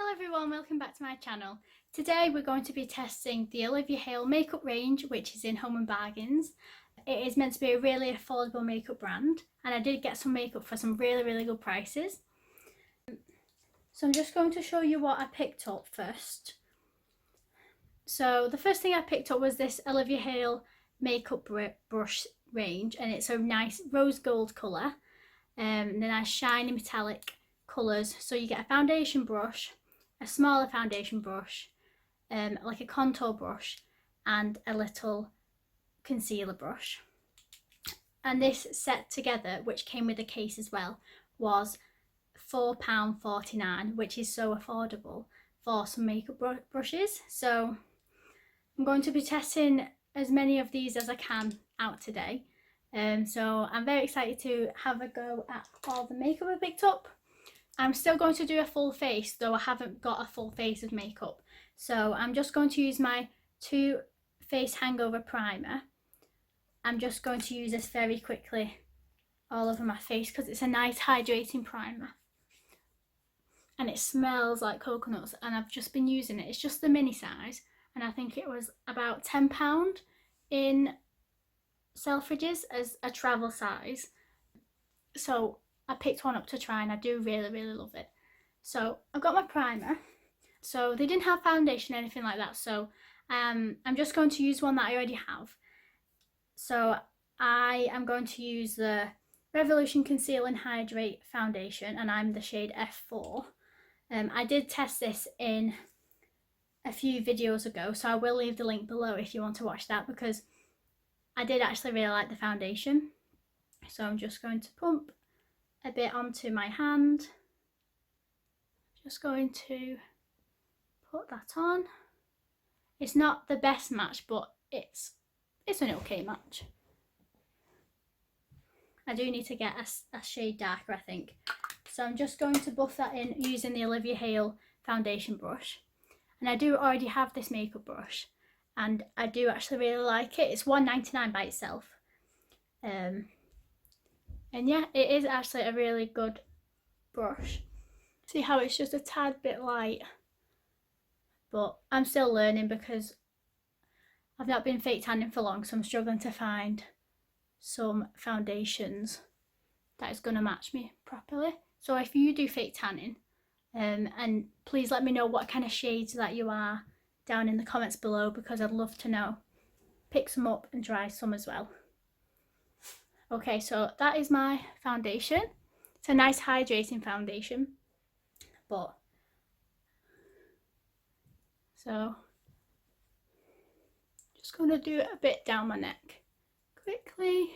Hello everyone, welcome back to my channel. Today we're going to be testing the Olivia Hale makeup range, which is in Home & Bargains. It is meant to be a really affordable makeup brand, and I did get some makeup for some really good prices. So I'm just going to show you what I picked up first. So the first thing I picked up was this Olivia Hale makeup brush range, and it's a nice rose gold colour, and a nice shiny metallic colours. So you get a foundation brush, a smaller foundation brush, like a contour brush, and a little concealer brush. And this set together, which came with a case as well, was £4.49, which is so affordable for some makeup brushes. So I'm going to be testing as many of these as I can out today. So I'm very excited to have a go at all the makeup I picked up. I'm still going to do a full face, though I haven't got a full face of makeup. So I'm just going to use my Too Faced Hangover Primer. I'm just going to use this very quickly all over my face because it's a nice hydrating primer. And it smells like coconuts, and I've just been using it. It's just the mini size, and I think it was about £10 in Selfridges as a travel size. So I picked one up to try, and I do really love it. So I've got my primer. So they didn't have foundation or anything like that, so I'm just going to use one that I already have. So I am going to use the Revolution Conceal and Hydrate Foundation, and I'm the shade F4. I did test this in a few videos ago, so I will leave the link below if you want to watch that, because I did actually really like the foundation. So I'm just going to pump a bit onto my hand. Just going to put that on. It's not the best match, but it's an okay match. I do need to get a shade darker, I think. So I'm just going to buff that in using the Olivia Hale foundation brush. And I do already have this makeup brush, and I do actually really like it. It's £1.99 by itself. And yeah, it is actually a really good brush. See how it's just a tad bit light, but I'm still learning because I've not been fake tanning for long, so I'm struggling to find some foundations that is going to match me properly. So if you do fake tanning, and please let me know what kind of shades that you are down in the comments below, because I'd love to know. Pick some up and try some as well. Okay, so that is my foundation. It's a nice hydrating foundation, but so just going to do it a bit down my neck quickly,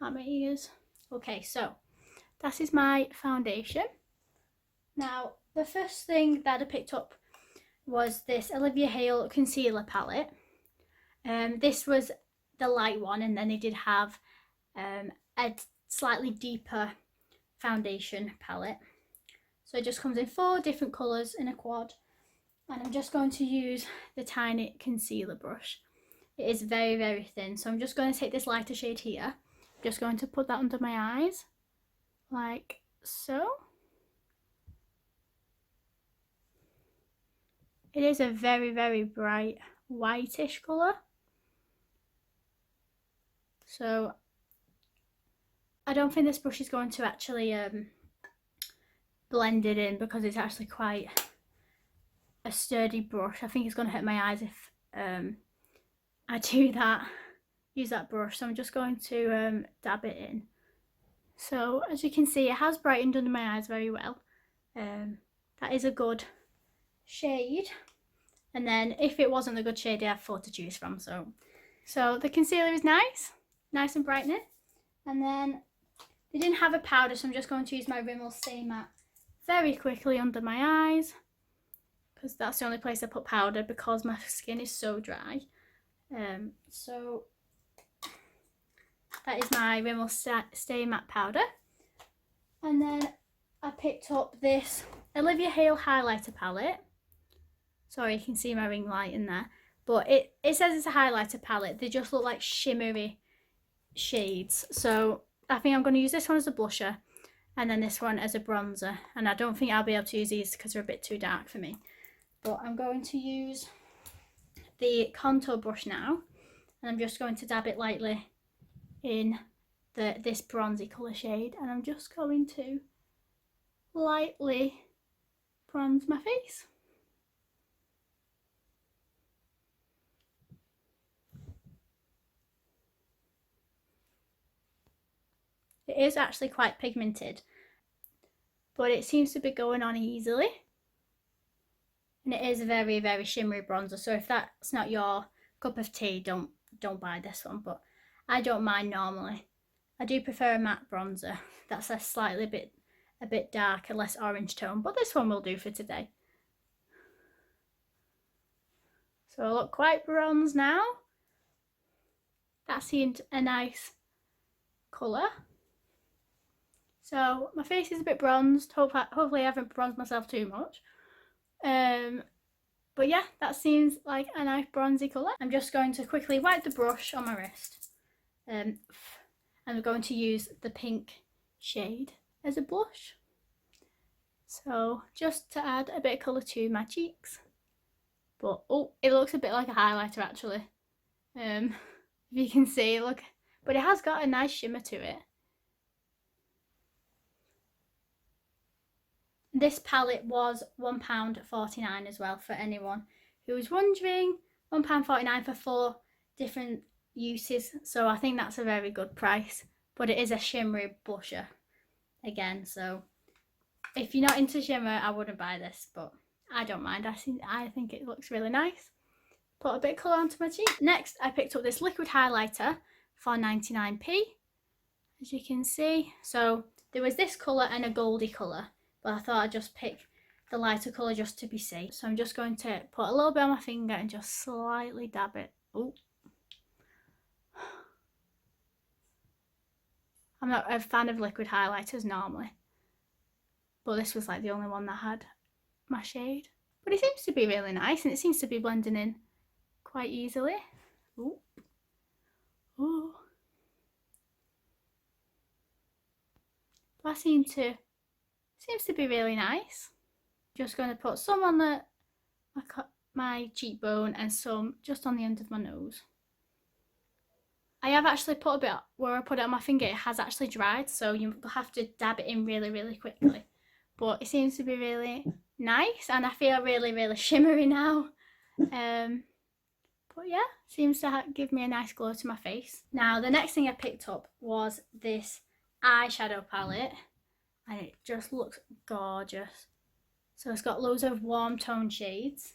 at my ears. Okay, so that is my foundation. Now the first thing that I picked up was this Olivia Hale concealer palette. This was the light one, and then they did have a slightly deeper foundation palette. So it just comes in 4 different colours in a quad, and I'm just going to use the tiny concealer brush. It is very thin, so I'm just going to take this lighter shade here. I'm just going to put that under my eyes like so. It is a very bright whitish colour. So I don't think this brush is going to actually blend it in, because it's actually quite a sturdy brush. I think it's going to hurt my eyes if I do that, use that brush. So I'm just going to dab it in. So as you can see, it has brightened under my eyes very well. That is a good shade. And then if it wasn't a good shade, I have 4 to choose from. So the concealer is nice and brightening. And then they didn't have a powder, so I'm just going to use my Rimmel Stay Matte very quickly under my eyes, because that's the only place I put powder, because my skin is so dry. So that is my Rimmel Stay Matte powder. And then I picked up this Olivia Hale highlighter palette. Sorry, you can see my ring light in there, but it says it's a highlighter palette. They just look like shimmery shades. So I think I'm going to use this one as a blusher, and then this one as a bronzer. And I don't think I'll be able to use these because they're a bit too dark for me. But I'm going to use the contour brush now, and I'm just going to dab it lightly in this bronzy colour shade, and I'm just going to lightly bronze my face. It is actually quite pigmented, but it seems to be going on easily. And it is a very, very shimmery bronzer, so if that's not your cup of tea, don't buy this one, but I don't mind normally. I do prefer a matte bronzer that's a bit darker, less orange tone, but this one will do for today. So I look quite bronze now. That seemed a nice colour. So my face is a bit bronzed. Hopefully I haven't bronzed myself too much. But yeah, that seems like a nice bronzy colour. I'm just going to quickly wipe the brush on my wrist. And I'm going to use the pink shade as a blush. So just to add a bit of colour to my cheeks. But oh, it looks a bit like a highlighter actually. If you can see, look. But it has got a nice shimmer to it. This palette was £1.49 as well, for anyone who was wondering. £1.49 for 4 different uses, so I think that's a very good price. But it is a shimmery blusher again, so if you're not into shimmer, I wouldn't buy this, but I don't mind. I think it looks really nice. Put a bit of colour onto my cheek. Next, I picked up this liquid highlighter for 99p, as you can see. So there was this colour and a goldy colour, but I thought I'd just pick the lighter colour just to be safe. So I'm just going to put a little bit on my finger and just slightly dab it. Oh, I'm not a fan of liquid highlighters normally, but this was like the only one that had my shade. But it seems to be really nice, and it seems to be blending in quite easily. Ooh. Ooh. That seems to be really nice. Just going to put some on my cheekbone and some just on the end of my nose. I have actually put a bit where I put it on my finger. It has actually dried, so you have to dab it in really, really quickly. But it seems to be really nice, and I feel really, really shimmery now. But yeah, seems to give me a nice glow to my face. Now, the next thing I picked up was this eyeshadow palette, and it just looks gorgeous. So it's got loads of warm tone shades.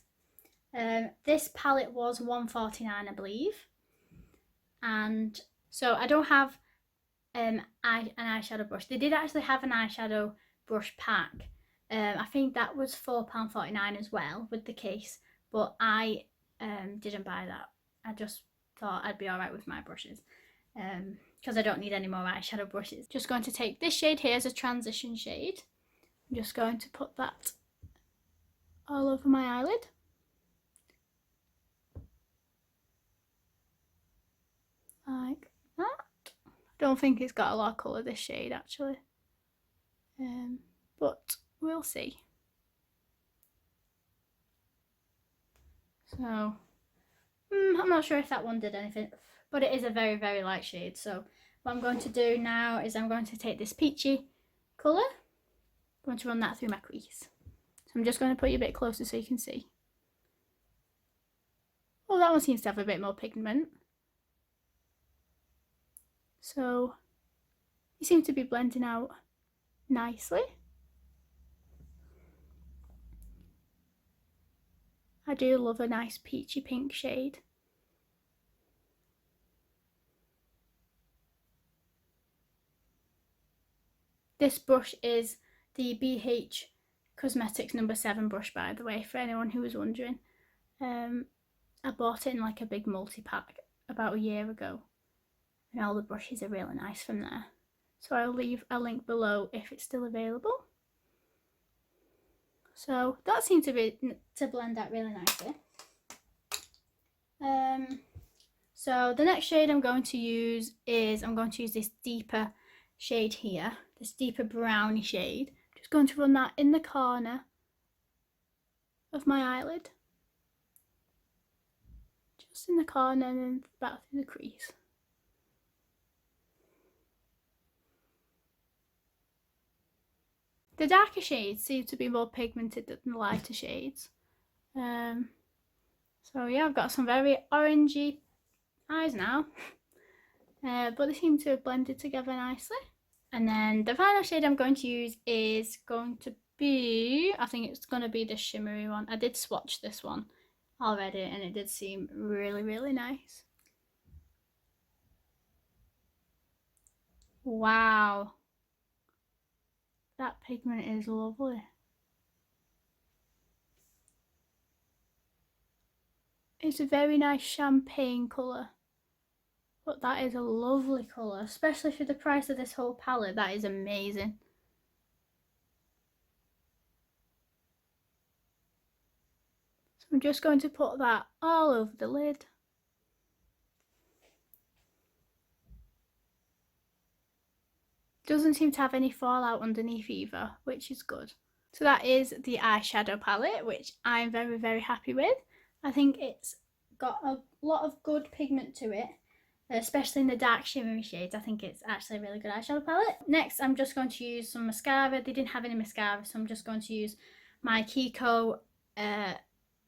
This palette was £1.49, I believe. And so I don't have an eyeshadow brush. They did actually have an eyeshadow brush pack. I think that was £4.49 as well with the case, but I didn't buy that. I just thought I'd be alright with my brushes, because I don't need any more eyeshadow brushes. Just going to take this shade here as a transition shade. I'm just going to put that all over my eyelid. Like that. I don't think it's got a lot of colour, this shade actually, but we'll see. So I'm not sure if that one did anything, but it is a very, very light shade. So what I'm going to do now is I'm going to take this peachy colour, I'm going to run that through my crease. So I'm just going to put you a bit closer so you can see. Well, that one seems to have a bit more pigment. So you seem to be blending out nicely. I do love a nice peachy pink shade. This brush is the BH Cosmetics number 7 brush, by the way, for anyone who was wondering. I bought it in like a big multi-pack about a year ago, and all the brushes are really nice from there. So I'll leave a link below if it's still available. So that seemed to blend out really nicely. So the next shade I'm going to use is, I'm going to use this deeper shade here. this deeper browny shade. I'm just going to run that in the corner of my eyelid. Just in the corner and then back through the crease. The darker shades seem to be more pigmented than the lighter shades. So yeah, I've got some very orangey eyes now, but they seem to have blended together nicely. And then the final shade I'm going to use is going to be, I think it's going to be the shimmery one. I did swatch this one already and it did seem really, really nice. Wow, that pigment is lovely. It's a very nice champagne colour, but that is a lovely colour, especially for the price of this whole palette. That is amazing. So I'm just going to put that all over the lid. Doesn't seem to have any fallout underneath either, which is good. So that is the eyeshadow palette, which I'm very, very happy with. I think it's got a lot of good pigment to it, especially in the dark shimmery shades. I think it's actually a really good eyeshadow palette. Next, I'm just going to use some mascara. They didn't have any mascara, so I'm just going to use my Kiko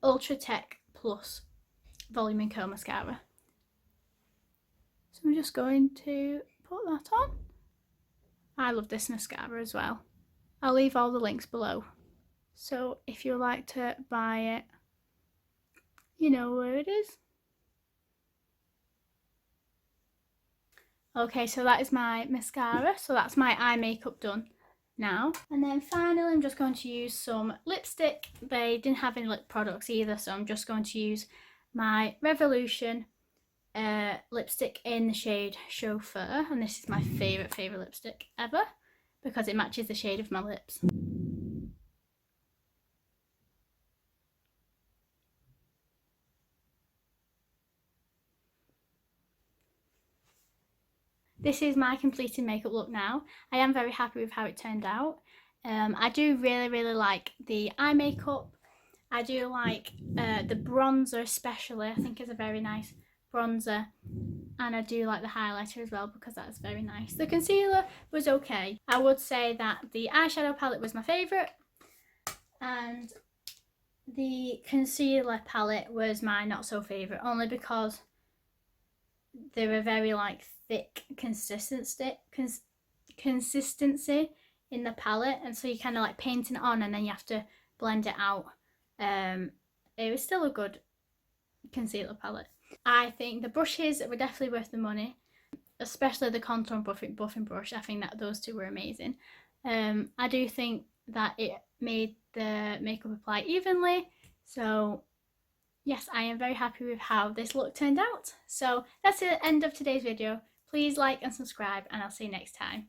Ultra Tech Plus Volume and Curl Mascara. So I'm just going to put that on. I love this mascara as well. I'll leave all the links below. So if you'd like to buy it, you know where it is. Okay, so that is my mascara. So that's my eye makeup done now. And then finally, I'm just going to use some lipstick. They didn't have any lip products either, so I'm just going to use my Revolution lipstick in the shade Chauffeur. And this is my favourite lipstick ever because it matches the shade of my lips. This is my completed makeup look now. I am very happy with how it turned out. I do really like the eye makeup. I do like the bronzer especially. I think it's a very nice bronzer. And I do like the highlighter as well because that's very nice. The concealer was okay. I would say that the eyeshadow palette was my favourite. And the concealer palette was my not so favourite, only because they were very like thick consistency in the palette, and so you kind of like painting it on and then you have to blend it out. It was still a good concealer palette. I think the brushes were definitely worth the money, especially the contour and buffing brush. I think that those two were amazing. I do think that it made the makeup apply evenly, so yes, I am very happy with how this look turned out. So that's the end of today's video. Please like and subscribe, and I'll see you next time.